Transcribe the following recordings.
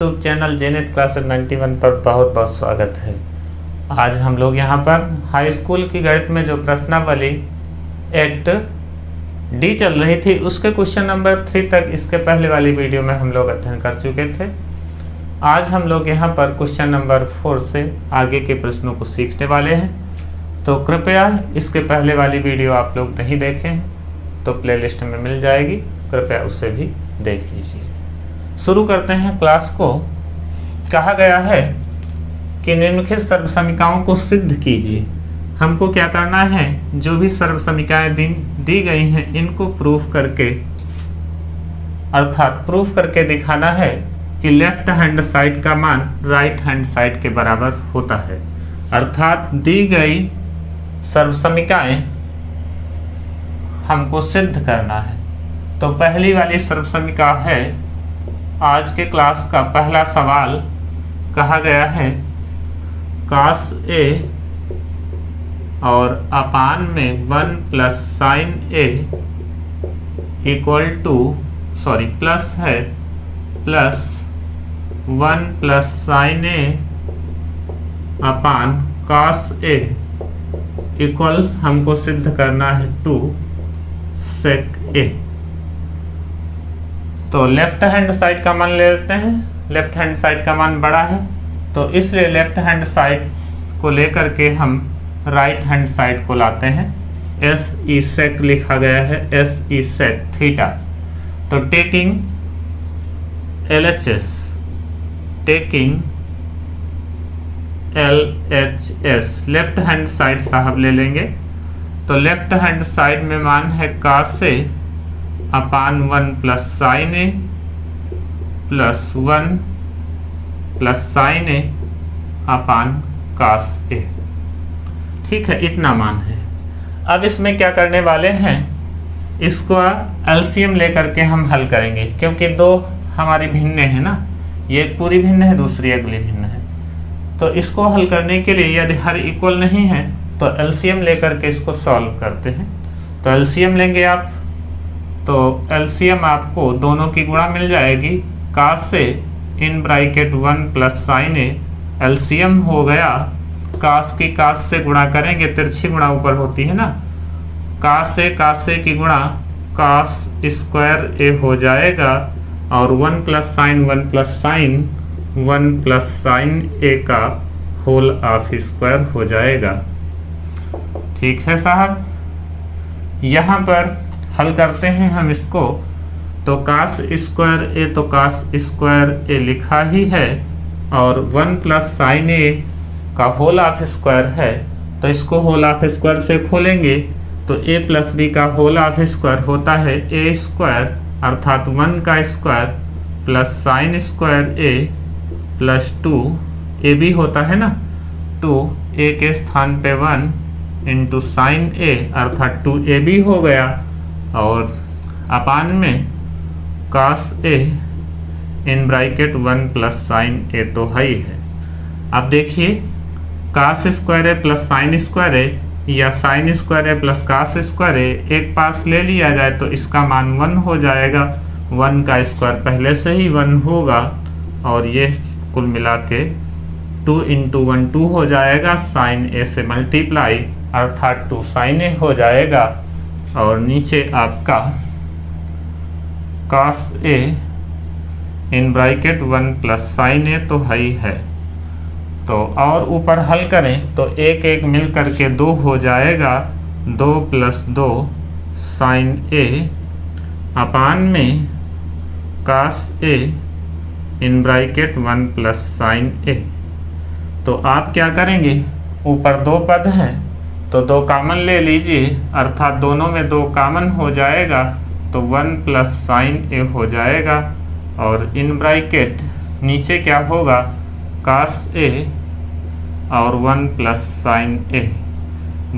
YouTube channel Janet classes 91 पर बहुत बहुत स्वागत है। आज हम लोग यहाँ पर हाई स्कूल की गणित में जो प्रश्नावली एक्ट डी चल रही थी उसके क्वेश्चन नंबर 3 तक इसके पहले वाली वीडियो में हम लोग अध्ययन कर चुके थे। आज हम लोग यहाँ पर क्वेश्चन नंबर 4 से आगे के प्रश्नों को सीखने वाले हैं, तो कृपया इसके पहले वाली वीडियो आप लोग नहीं देखें तो प्लेलिस्ट में मिल जाएगी, कृपया उसे भी देख लीजिए। शुरू करते हैं क्लास को। कहा गया है कि निम्नलिखित सर्वसमीकाओं को सिद्ध कीजिए। हमको क्या करना है, जो भी सर्वसमीकाएं दी गई हैं इनको प्रूफ करके, अर्थात प्रूफ करके दिखाना है कि लेफ्ट हैंड साइड का मान राइट हैंड साइड के बराबर होता है। अर्थात दी गई सर्वसमीकाएं हमको सिद्ध करना है। तो पहली वाली सर्वसमीका है, आज के क्लास का पहला सवाल कहा गया है cos A और अपान में 1 plus sine A equal to plus है plus 1 plus sine A upon cos A equal हमको सिद्ध करना है 2 sec A। तो लेफ्ट हैंड साइड का मान ले लेते हैं। लेफ्ट हैंड साइड का मान बड़ा है तो इसलिए लेफ्ट हैंड साइड को लेकर के हम राइट हैंड साइड को लाते हैं। एस ई सेक लिखा गया है, एस ई सेक थीटा। तो taking LHS, taking LHS left hand side साहब ले लेंगे। तो लेफ्ट हैंड साइड में मान है cos A upon 1 plus sine A plus 1 plus sine A upon cos A। ठीक है, इतना मान है। अब इसमें क्या करने वाले हैं, इसको एलसीएम लेकर के हम हल करेंगे, क्योंकि दो हमारी भिन्न है ना, ये एक पूरी भिन्न है, दूसरी अगली भिन्न है। तो इसको हल करने के लिए यदि हर इक्वल नहीं है तो एलसीएम लेकर के इसको सॉल्व करते हैं। तो एलसीएम लेंगे आप, तो एलसीएम आपको दोनों की गुणा मिल जाएगी। cos A in bracket 1 plus sine A, LCM हो गया cos की cos से गुणा करेंगे, तिरछी गुणा ऊपर होती है ना, cos A की गुणा cos स्क्वायर A हो जाएगा और 1 plus sign 1 plus sign 1 plus sine A का होल ऑफ स्क्वायर हो जाएगा। ठीक है साहब, यहाँ पर हल करते हैं हम इसको। तो cos स्क्वायर A तो cos स्क्वायर A लिखा ही है और 1 प्लस साइन A का होल ऑफ स्क्वायर है, तो इसको होल ऑफ स्क्वायर से खोलेंगे तो A प्लस B का होल ऑफ स्क्वायर होता है A स्क्वायर, अर्थात 1 का square plus sine square A plus 2 AB होता है ना, 2 A के स्थान पे 1 इंटू साइन A अर्थात 2AB हो गया और अपान में cos A in bracket 1 plus sine A तो है ही है। अब देखिए cos square A plus sine square A या sine square A plus cos square A एक पास ले लिया जाए तो इसका मान 1 हो जाएगा। 1 का स्क्वायर पहले से ही 1 होगा और ये कुल मिला के 2 इंटू 1 2 हो जाएगा, साइन A से मल्टीप्लाई अर्थात 2 साइन A हो जाएगा और नीचे आपका cos A in bracket 1 plus sine A तो है ही है। तो और ऊपर हल करें तो एक एक मिल करके 2 हो जाएगा, 2 प्लस 2 साइन A अपान में cos A in bracket 1 plus sine A। तो आप क्या करेंगे, ऊपर 2 पद हैं तो 2 कॉमन ले लीजिए, अर्थात दोनों में 2 कॉमन हो जाएगा तो 1 प्लस साइन A हो जाएगा और इन ब्रैकेट नीचे क्या होगा cos A और 1 plus sine A।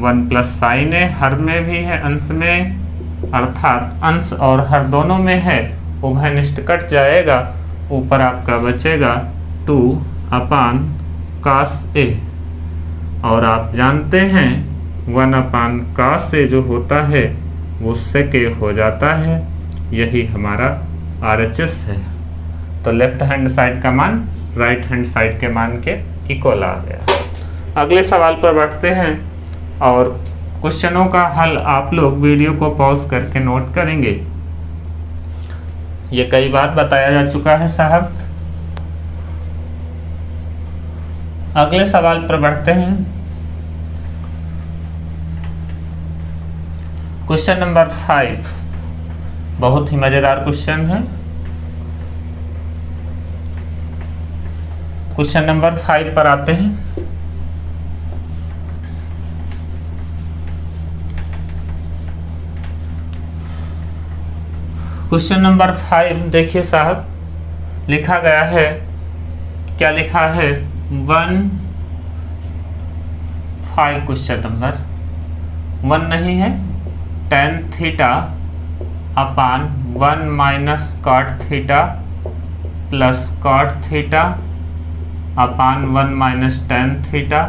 1 plus sine A हर में भी है, अंश में, अर्थात अंश और हर दोनों में है, उभयनिष्ठ कट जाएगा, ऊपर आपका बचेगा 2 अपान cos A और आप जानते हैं 1 अपान cos A जो होता है वो sec A हो जाता है। यही हमारा RHS है। तो लेफ्ट हैंड साइड का मान राइट हैंड साइड के मान के इक्वल आ गया। अगले सवाल पर बढ़ते हैं और क्वेश्चनों का हल आप लोग वीडियो को पॉज करके नोट करेंगे। ये कई बार बताया जा चुका है साहब। अगले सवाल पर बढ़ते हैं। क्वेश्चन नंबर 5 बहुत ही मजेदार क्वेश्चन है। क्वेश्चन नंबर 5 पर आते हैं। क्वेश्चन नंबर 5 देखिए साहब, लिखा गया है, क्या लिखा है 1 क्वेश्चन नंबर 1 नहीं है, tan theta upon 1 minus cot theta plus cot theta upon 1 minus tan theta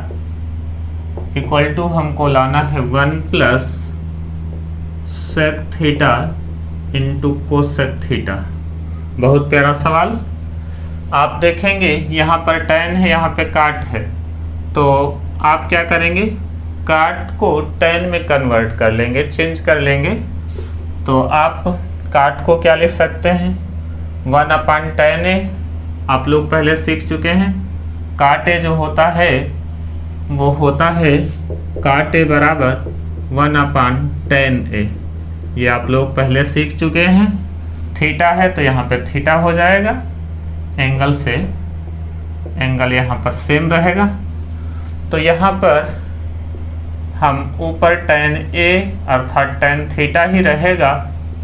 equal to हमको लाना है 1 plus sec theta into cosec theta. बहुत प्यारा सवाल। आप देखेंगे यहाँ पर tan है, यहाँ पे cot है, तो आप क्या करेंगे, cot को tan में कन्वर्ट कर लेंगे, चेंज कर लेंगे। तो आप cot को क्या लिख सकते हैं, 1 अपान tan a। आप लोग पहले सीख चुके हैं, cot a जो होता है वो होता है cot a बराबर 1 अपान tan a। ये आप लोग पहले सीख चुके हैं। थीटा है तो यहाँ पे थीटा हो जाएगा, एंगल से एंगल यहाँ पर सेम रहेगा। तो यहाँ पर हम ऊपर tan a अर्थात tan थीटा ही रहेगा,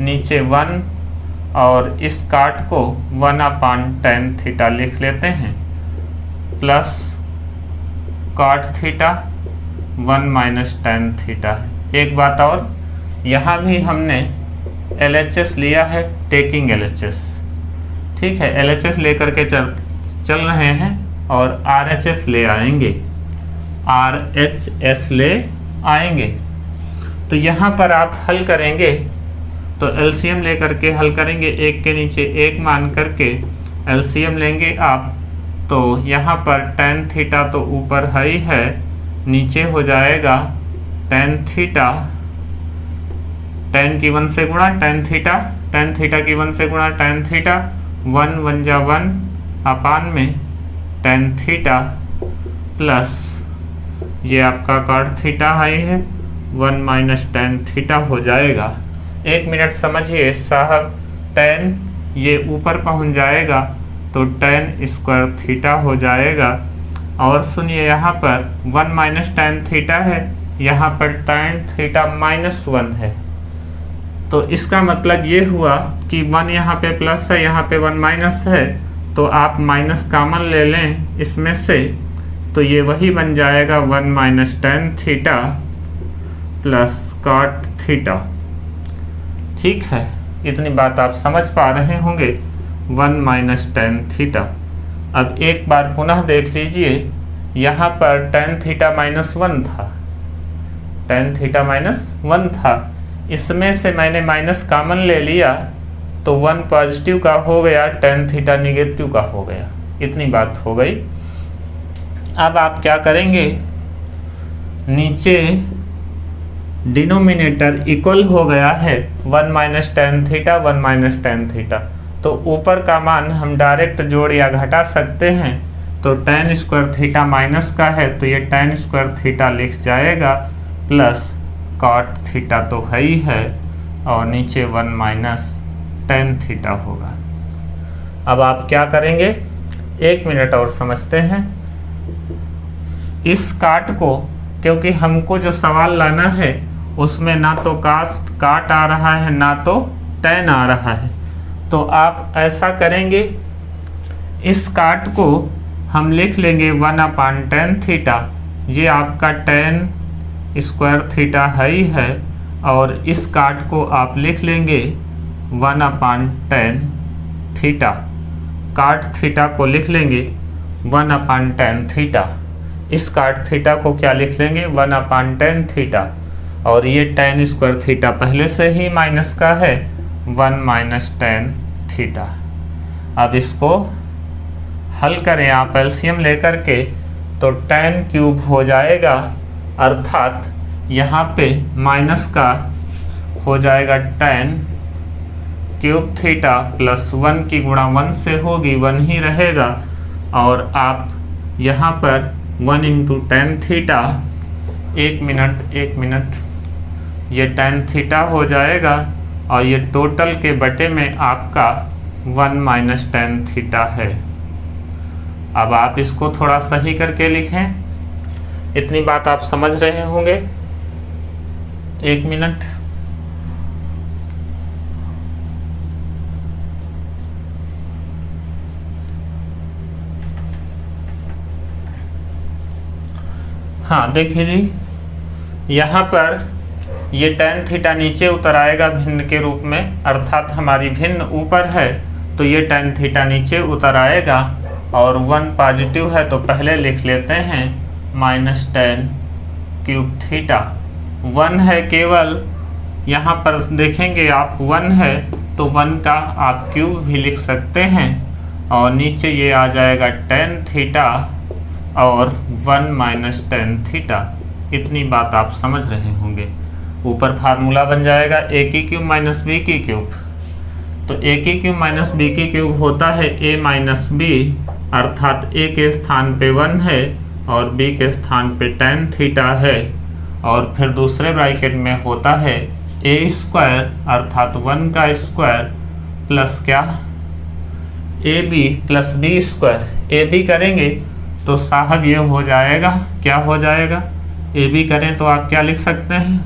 नीचे 1 और इस काट को 1 अपान tan थीटा लिख लेते हैं plus cot theta 1 minus tan theta है। एक बात और, यहाँ भी हमने LHS लिया है, टेकिंग LHS, ठीक है, LHS लेकर के चल रहे हैं और RHS ले आएंगे, RHS ले आएंगे। तो यहाँ पर आप हल करेंगे तो LCM लेकर के हल करेंगे, एक के नीचे एक मान करके LCM लेंगे आप। तो यहाँ पर tan थीटा तो ऊपर है ही है, नीचे हो जाएगा tan थीटा, tan की 1 से गुणा tan थीटा की 1 से गुणा tan थीटा, 1 1 जा 1 अपान में tan थीटा प्लस ये आपका cot थीटा हाई है 1 माइनस tan थीटा हो जाएगा। 1 मिनट समझिए साहब, tan ये ऊपर पहुंच जाएगा तो tan स्क्वायर थीटा हो जाएगा। और सुनिए यहाँ पर 1 माइनस tan थीटा है, यहाँ पर tan थीटा माइनस 1 है। तो इसका मतलब ये हुआ कि 1 यहाँ पे प्लस है, यहाँ पे 1 माइनस है, तो आप माइनस कॉमन ले लें इसमें से, तो ये वही बन जाएगा 1 minus tan theta plus cot theta. ठीक है, इतनी बात आप समझ पा रहे होंगे, 1 माइनस tan थीटा। अब एक बार पुनः देख लीजिए, यहाँ पर tan थीटा माइनस 1 था, tan थीटा माइनस 1 था, इसमें से मैंने माइनस कॉमन ले लिया तो 1 पॉजिटिव का हो गया, tan थीटा निगेटिव का हो गया। इतनी बात हो गई। अब आप क्या करेंगे, नीचे डिनोमिनेटर इक्वल हो गया है 1 minus tan theta 1 minus tan theta, तो ऊपर का मान हम डायरेक्ट जोड़ या घटा सकते हैं। तो tan स्क्वायर थीटा माइनस का है तो ये tan स्क्वायर थीटा लिख जाएगा प्लस cot थीटा तो है ही है और नीचे 1 माइनस tan थीटा होगा। अब आप क्या करेंगे, 1 मिनट और समझते हैं। इस काट को, क्योंकि हमको जो सवाल लाना है उसमें ना तो काट आ रहा है ना तो tan आ रहा है, तो आप ऐसा करेंगे, इस काट को हम लिख लेंगे 1 अपान tan थीटा, ये आपका tan स्क्वायर थीटा है ही है, और इस काट को आप लिख लेंगे 1 अपान tan थीटा, काट थीटा को लिख लेंगे 1 अपान tan थीटा, इस काट थीटा को क्या लिख लेंगे 1 अपान tan थीटा, और ये tan स्क्वायर थीटा पहले से ही माइनस का है 1 माइनस tan थीटा। अब इसको हल करें आप एलसीएम लेकर के, तो tan क्यूब हो जाएगा, अर्थात यहाँ पे माइनस का हो जाएगा tan क्यूब थीटा प्लस 1 की गुणा 1 से होगी, 1 ही रहेगा। और आप यहाँ पर 1 इंटू tan थीटा, एक मिनट, ये tan थीटा हो जाएगा और ये टोटल के बटे में आपका 1 माइनस tan थीटा है। अब आप इसको थोड़ा सही करके लिखें। इतनी बात आप समझ रहे होंगे। एक मिनट, हाँ देखिए जी, यहाँ पर ये tan थीटा नीचे उतर आएगा भिन्न के रूप में, अर्थात हमारी भिन्न ऊपर है तो ये tan थीटा नीचे उतर आएगा। और 1 पॉजिटिव है तो पहले लिख लेते हैं माइनस tan क्यूब थीटा। 1 है केवल, यहाँ पर देखेंगे आप 1 है तो 1 का आप क्यूब भी लिख सकते हैं और नीचे ये आ जाएगा tan थीटा और 1 माइनस tan थीटा। इतनी बात आप समझ रहे होंगे। ऊपर फार्मूला बन जाएगा a की क्यूब माइनस b की क्यूब। तो a की क्यूब माइनस b की क्यूब होता है a माइनस b, अर्थात a के स्थान पे 1 है और b के स्थान पे tan थीटा है। और फिर दूसरे ब्रैकेट में होता है a स्क्वायर, अर्थात 1 का स्क्वायर प्लस क्या, ab plus b square. ab करेंगे तो साहब ये हो जाएगा, क्या हो जाएगा, ab करें तो आप क्या लिख सकते हैं,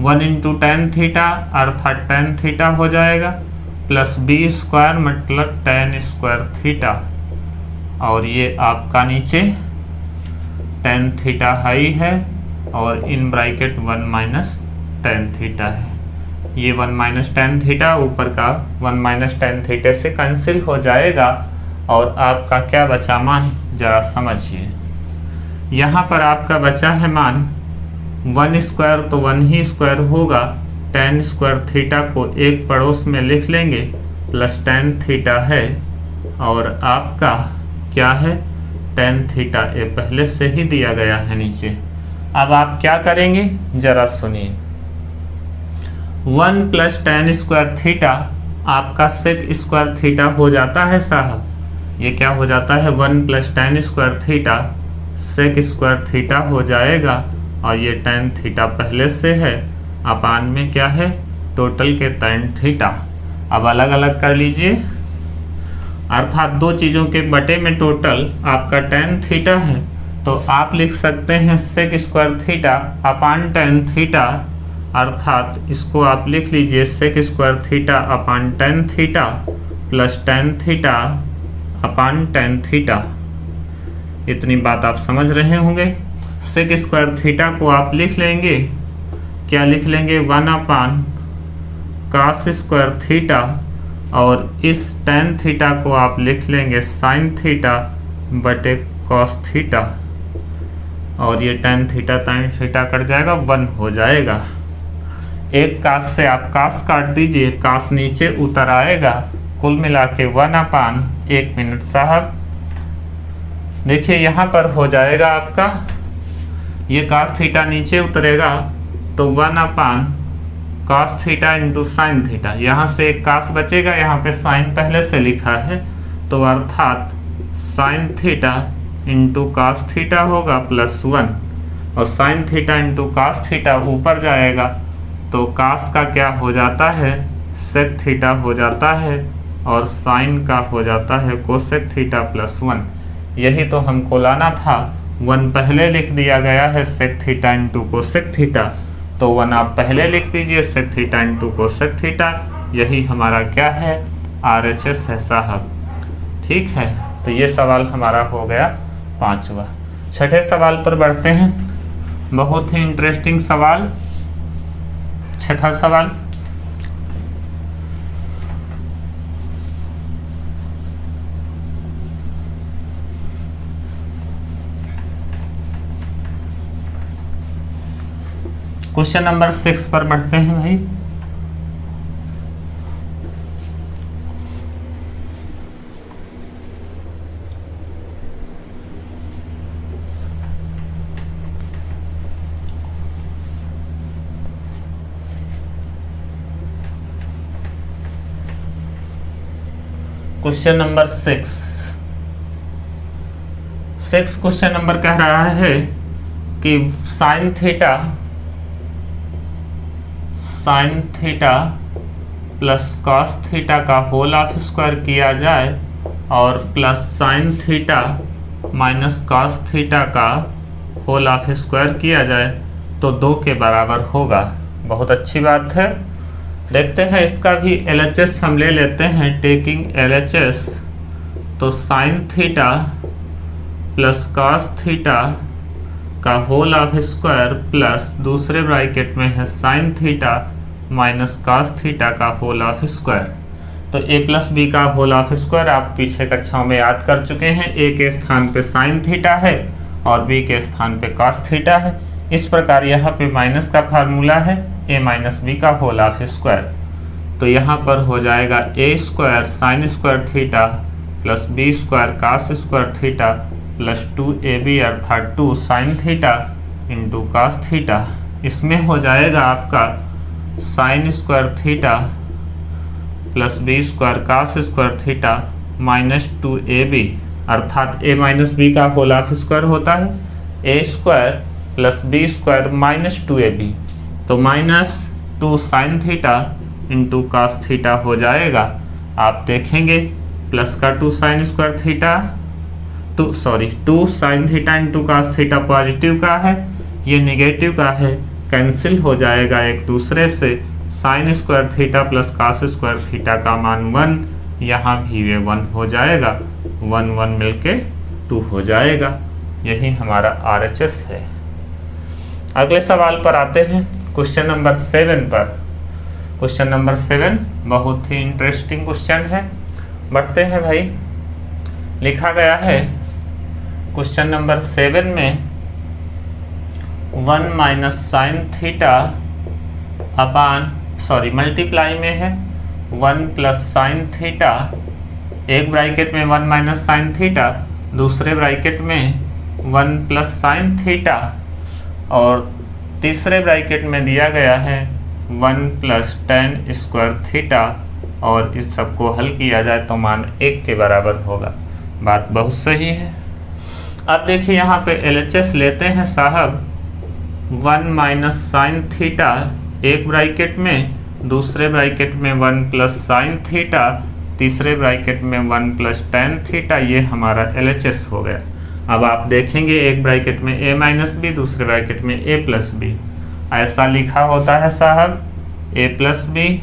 1 इंटू tan थीटा, अर्थात tan थीटा हो जाएगा, प्लस b स्क्वायर मतलब tan स्क्वायर थीटा। और ये आपका नीचे tan थीटा हाई है और in bracket 1 minus tan theta है। ये 1 माइनस tan थीटा ऊपर का 1 माइनस tan थीटे से कैंसिल हो जाएगा और आपका क्या बचा मान, जरा समझिए। यहाँ पर आपका बचा है मान 1 स्क्वायर, तो 1 ही स्क्वायर होगा। tan स्क्वायर थीटा को एक पड़ोस में लिख लेंगे, प्लस tan थीटा है और आपका क्या है, tan थीटा ए पहले से ही दिया गया है नीचे। अब आप क्या करेंगे जरा सुनिए। 1 प्लस tan स्क्वायर थीटा आपका sec स्क्वायर थीटा हो जाता है साहब। ये क्या हो जाता है, 1 plus tan square theta sec square theta हो जाएगा और ये tan थीटा पहले से है, अपान में क्या है, टोटल के tan थीटा। अब अलग अलग कर लीजिए, अर्थात दो चीज़ों के बटे में टोटल आपका tan थीटा है, तो आप लिख सकते हैं sec square theta upon tan theta, अर्थात इसको आप लिख लीजिए sec square theta upon tan theta plus tan theta अपान tan थीटा। इतनी बात आप समझ रहे होंगे। sec स्क्वायर थीटा को आप लिख लेंगे, क्या लिख लेंगे, 1 अपान cos स्क्वायर थीटा और इस tan थीटा को आप लिख लेंगे sin थीटा बटे cos थीटा और ये tan थीटा थीटा कट जाएगा, 1 हो जाएगा। एक कास से आप कास काट दीजिए, कास नीचे उतर आएगा, कुल मिला के 1 अपान, एक मिनट साहब, देखिए यहाँ पर हो जाएगा आपका, ये कास थीटा नीचे उतरेगा तो 1 अपान cos theta into sine theta. यहाँ से एक कास बचेगा, यहाँ पे साइन पहले से लिखा है तो अर्थात sine theta into cos theta होगा प्लस 1 और sine theta into cos theta ऊपर जाएगा तो कास का क्या हो जाता है, सेक थीटा हो जाता है और साइन का हो जाता है कोसेक थीटा प्लस 1। यही तो हमको लाना था, 1 पहले लिख दिया गया है sec theta into cosec theta, तो 1 आप पहले लिख दीजिए sec theta into cosec theta. यही हमारा क्या है, RHS है साहब। ठीक है, तो ये सवाल हमारा हो गया 5वां। छठे सवाल पर बढ़ते हैं, बहुत ही इंटरेस्टिंग सवाल। छठा सवाल, क्वेश्चन नंबर 6 पर बढ़ते हैं भाई। क्वेश्चन नंबर 6 क्वेश्चन नंबर कह रहा है कि sine theta plus cos theta का होल ऑफ स्क्वायर किया जाए और plus sine theta minus cos theta का होल ऑफ स्क्वायर किया जाए तो 2 के बराबर होगा। बहुत अच्छी बात है। देखते हैं इसका भी LHS हम ले लेते हैं। टेकिंग LHS, तो sine theta plus cos theta का होल ऑफ स्क्वायर प्लस दूसरे ब्रैकेट में है sine theta minus cos theta का होल ऑफ स्क्वायर। तो a प्लस बी का होल ऑफ स्क्वायर आप पीछे कक्षाओं में याद कर चुके हैं। a के स्थान पे साइन थीटा है और b के स्थान पे कॉस थीटा है। इस प्रकार यहाँ पे माइनस का फार्मूला है a माइनस बी का होल ऑफ स्क्वायर। तो यहाँ पर हो जाएगा a square sine square theta plus b square cos square theta plus 2ab अर्थात 2 sign theta into cos theta. इसमें हो जाएगा आपका sign square theta plus b square cos square theta minus 2ab अर्थात a माइनस बी का whole of square होता है a square plus b square minus 2ab। तो minus 2 sign theta into cos theta हो जाएगा। आप देखेंगे प्लस का 2 sign square theta 2 sign theta into cos theta positive का है, ये नेगेटिव का है, कैंसिल हो जाएगा एक दूसरे से। Sign square theta plus cos square theta का मान 1, यहाँ भी ये 1 हो जाएगा, 1 1 मिलके 2 हो जाएगा। यही हमारा RHS है। अगले सवाल पर आते हैं, क्वेश्चन नंबर 7 पर। क्वेश्चन नंबर 7 बहुत ही इंटरेस्टिंग क्वेश्चन है। बढ़ते हैं भाई। लिखा गया है क्वेश्चन नंबर 7 में 1 माइनस साइन थीटा अपान मल्टीप्लाई में है 1 प्लस साइन थीटा, एक ब्रैकेट में 1 माइनस साइन थीटा, दूसरे ब्रैकेट में 1 प्लस साइन थीटा और तीसरे ब्रैकेट में दिया गया है 1 प्लस टेन स्क्वायर थीटा और इस सबको हल किया जाए तो मान 1 के बराबर होगा। बात बहुत सही है। अब देखिए यहाँ पे LHS लेते हैं साहब। 1 माइनस साइन थीटा एक ब्रैकेट में, दूसरे ब्रैकेट में 1 प्लस साइन थीटा, तीसरे ब्रैकेट में 1 प्लस टेन थीटा, ये हमारा LHS हो गया। अब आप देखेंगे एक ब्रैकेट में a माइनस बी, दूसरे ब्रैकेट में a प्लस बी, ऐसा लिखा होता है साहब। a plus B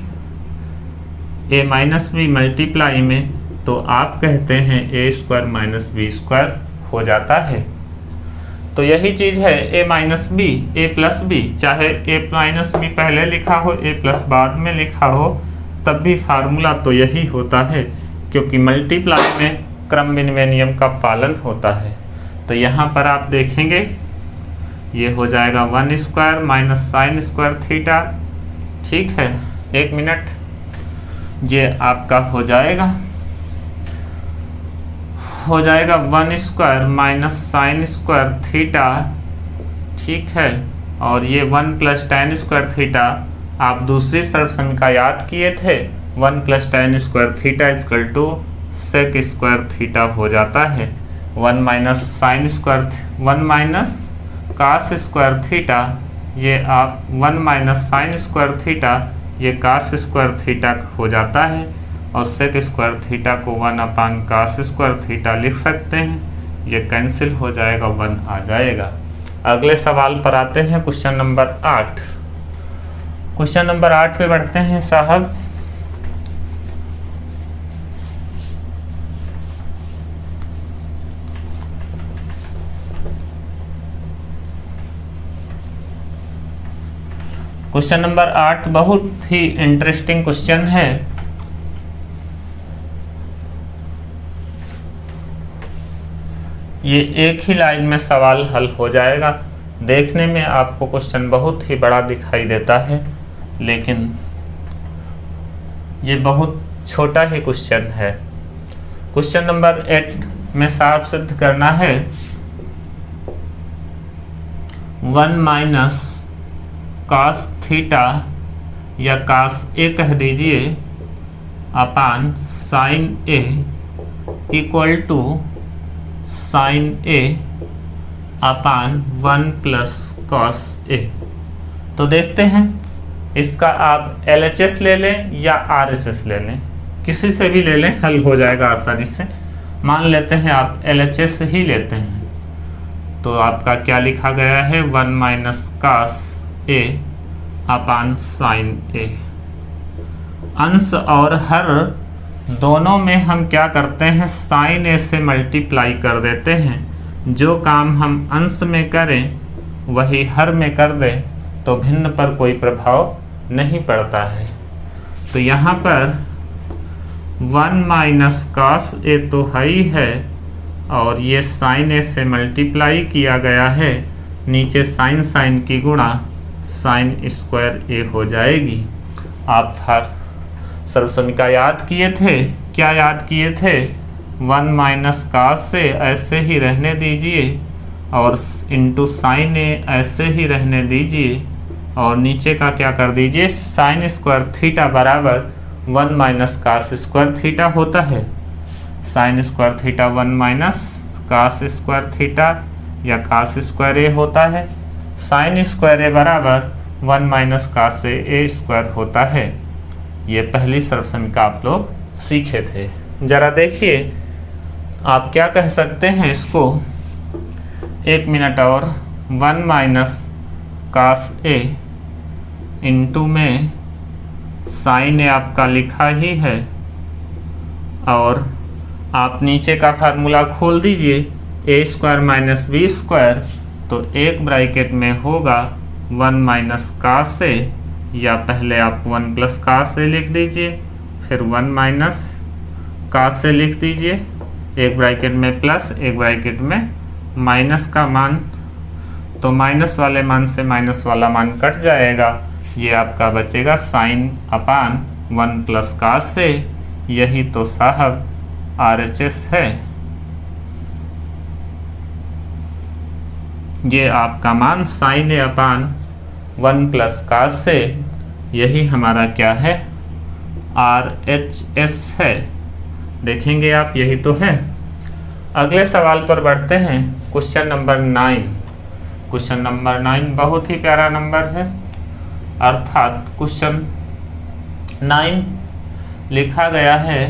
a minus B multiply में तो आप कहते हैं a square minus B square हो जाता है। तो यही चीज़ है a minus B a plus B, चाहे a माइनस बी पहले लिखा हो a प्लस बाद में लिखा हो तब भी फार्मूला तो यही होता है, क्योंकि मल्टीप्लाई में क्रम विनिमय नियम का पालन होता है। तो यहाँ पर आप देखेंगे ये हो जाएगा 1 square minus sine square theta. ठीक है, 1 मिनट, ये आपका हो जाएगा 1 square minus sine square theta. ठीक है, और ये 1 प्लस टेन स्क्वायर थीटा आप दूसरी सर्व समीकरण याद किए थे। 1 plus tan square theta equal to sec square theta हो जाता है। 1 minus sine square 1 minus cos square theta, ये आप 1 माइनस साइन स्क्वायर थीटा ये कास स्क्वायर थीटा हो जाता है और सेक स्क्वायर थीटा को 1 अपान कास स्क्वायर थीटा लिख सकते हैं। ये कैंसिल हो जाएगा, 1 आ जाएगा। अगले सवाल पर आते हैं, क्वेश्चन नंबर 8। क्वेश्चन नंबर 8 पे बढ़ते हैं साहब। क्वेश्चन नंबर 8 बहुत ही इंटरेस्टिंग क्वेश्चन है। ये एक ही लाइन में सवाल हल हो जाएगा। देखने में आपको क्वेश्चन बहुत ही बड़ा दिखाई देता है, लेकिन ये बहुत छोटा ही क्वेश्चन है। क्वेश्चन नंबर 8 में साफ सिद्ध करना है 1 माइनस कास थीटा या कास ए कह दीजिए upon sine A equal to sine A upon 1 plus cos A. तो देखते हैं, इसका आप LHS ले लें या RHS ले लें, किसी से भी ले लें, हल हो जाएगा आसानी से। मान लेते हैं आप LHS ही लेते हैं, तो आपका क्या लिखा गया है 1 माइनस कास ए अपान साइन ए। अंश और हर दोनों में हम क्या करते हैं, साइन ए से मल्टीप्लाई कर देते हैं। जो काम हम अंश में करें वही हर में कर दें तो भिन्न पर कोई प्रभाव नहीं पड़ता है। तो यहाँ पर 1 माइनस कास ए तो है ही है, और ये साइन ए से मल्टीप्लाई किया गया है, नीचे साइन साइन की गुणा साइन स्क्वायर ए हो जाएगी। आप हर सर्वसमीका याद किए थे, क्या याद किए थे, 1 माइनस कास से ऐसे ही रहने दीजिए और इंटू साइन ए ऐसे ही रहने दीजिए, और नीचे का क्या कर दीजिए, साइन स्क्वायर थीटा बराबर 1 माइनस कास स्क्वायर थीटा होता है। Sine square theta 1 minus cos square theta या कास स्क्वायर ए होता है। साइन स्क्वायर ए बराबर 1 माइनस कास ए स्क्वायर होता है। ये पहली सर्वसमीका आप लोग सीखे थे। जरा देखिए आप क्या कह सकते हैं इसको, 1 मिनट और 1 माइनस कास ए इंटू में साइन ए आपका लिखा ही है, और आप नीचे का फार्मूला खोल दीजिए, ए स्क्वायर माइनस बी स्क्वायर, तो एक ब्रैकेट में होगा 1 माइनस कास ए, या पहले आप 1 प्लस कास ए लिख दीजिए, फिर 1 माइनस कास ए लिख दीजिए, एक ब्रैकेट में प्लस एक ब्रैकेट में माइनस का मान, तो माइनस वाले मान से माइनस वाला मान कट जाएगा, ये आपका बचेगा साइन अपान 1 प्लस कास ए। यही तो साहब RHS है। ये आपका मान sign A upon 1 plus cos ए, यही हमारा क्या है, RHS है। देखेंगे आप, यही तो है। अगले सवाल पर बढ़ते हैं, क्वेश्चन नंबर 9। क्वेश्चन नंबर 9 बहुत ही प्यारा नंबर है, अर्थात क्वेश्चन 9 लिखा गया है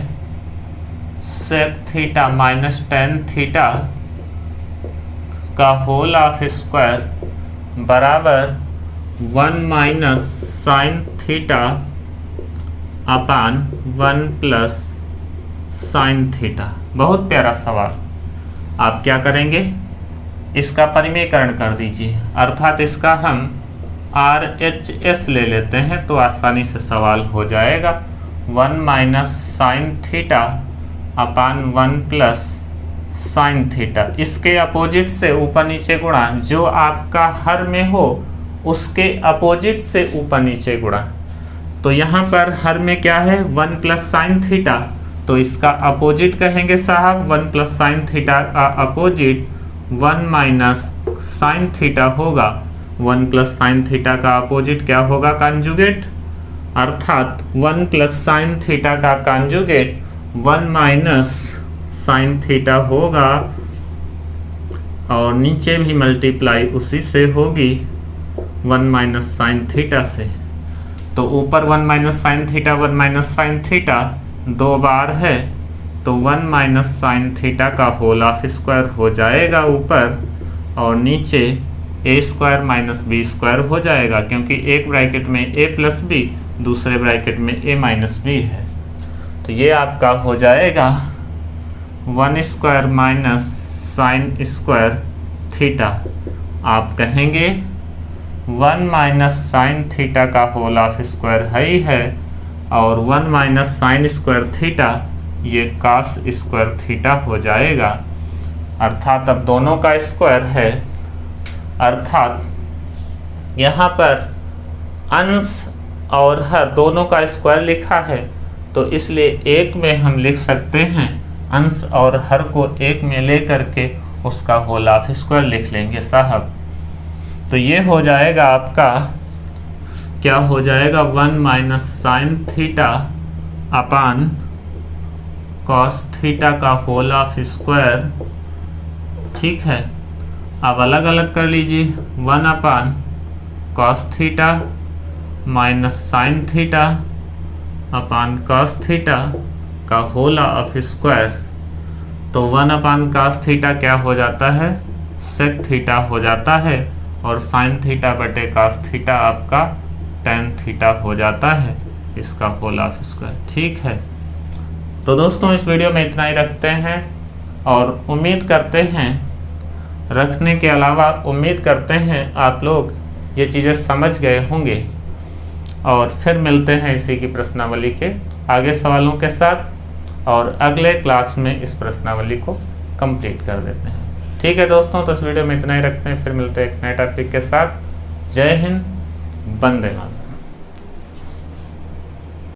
sec theta minus tan theta का होल ऑफ स्क्वायर बराबर 1 minus sine theta upon 1 plus sine theta. बहुत प्यारा सवाल। आप क्या करेंगे, इसका परिमेयकरण कर दीजिए, अर्थात इसका हम RHS ले लेते हैं तो आसानी से सवाल हो जाएगा। 1 minus sine theta upon 1 plus sine theta, इसके अपोजिट से ऊपर नीचे गुणा, जो आपका हर में हो उसके अपोजिट से ऊपर नीचे गुणा। तो यहाँ पर हर में क्या है 1 प्लस साइन थीटा, तो इसका अपोजिट कहेंगे साहब 1 प्लस साइन थीटा का अपोजिट 1 माइनस साइन थीटा होगा। 1 प्लस साइन थीटा का अपोजिट क्या होगा, कॉन्जुगेट, अर्थात 1 प्लस साइन थीटा का कॉन्जुगेट 1 माइनस साइन थीटा होगा, और नीचे भी मल्टीप्लाई उसी से होगी 1 माइनस साइन थीटा से। तो ऊपर 1 minus sine theta 1 minus sine theta 2 बार है, तो 1 माइनस साइन थीटा का होल ऑफ स्क्वायर हो जाएगा ऊपर, और नीचे ए स्क्वायर माइनस बी स्क्वायर हो जाएगा, क्योंकि एक ब्रैकेट में ए प्लस बी, दूसरे ब्रैकेट में ए माइनस बी है। तो ये आपका हो जाएगा 1 square minus sine square theta. आप कहेंगे 1 माइनस साइन थीटा का होल ऑफ स्क्वायर है ही है, और 1 माइनस साइन स्क्वायर थीटा ये कास स्क्वायर थीटा हो जाएगा, अर्थात अब दोनों का स्क्वायर है, अर्थात यहाँ पर अंश और हर दोनों का स्क्वायर लिखा है, तो इसलिए एक में हम लिख सकते हैं, अंश और हर को एक में ले करके उसका होल ऑफ स्क्वायर लिख लेंगे साहब। तो ये हो जाएगा आपका, क्या हो जाएगा 1 माइनस साइन थीटा अपान कॉस थीटा का होल ऑफ स्क्वायर। ठीक है, अब अलग अलग कर लीजिए। 1 अपान cos theta minus sine theta अपान कॉस थीटा का होल ऑफ स्क्वायर। तो 1 अपान कॉस थीटा क्या हो जाता है, सेक थीटा हो जाता है, और साइन थीटा बटे कॉस थीटा आपका टेन थीटा हो जाता है, इसका होल ऑफ स्क्वायर। ठीक है, तो दोस्तों इस वीडियो में इतना ही रखते हैं, और उम्मीद करते हैं, रखने के अलावा उम्मीद करते हैं आप लोग ये चीज़ें समझ गए होंगे। और फिर मिलते हैं इसी की प्रश्नावली के आगे सवालों के साथ, और अगले क्लास में इस प्रश्नावली को कंप्लीट कर देते हैं। ठीक है दोस्तों, तो इस वीडियो में इतना ही रखते हैं, फिर मिलते हैं एक नए टॉपिक के साथ। जय हिंद, वंदे मातरम।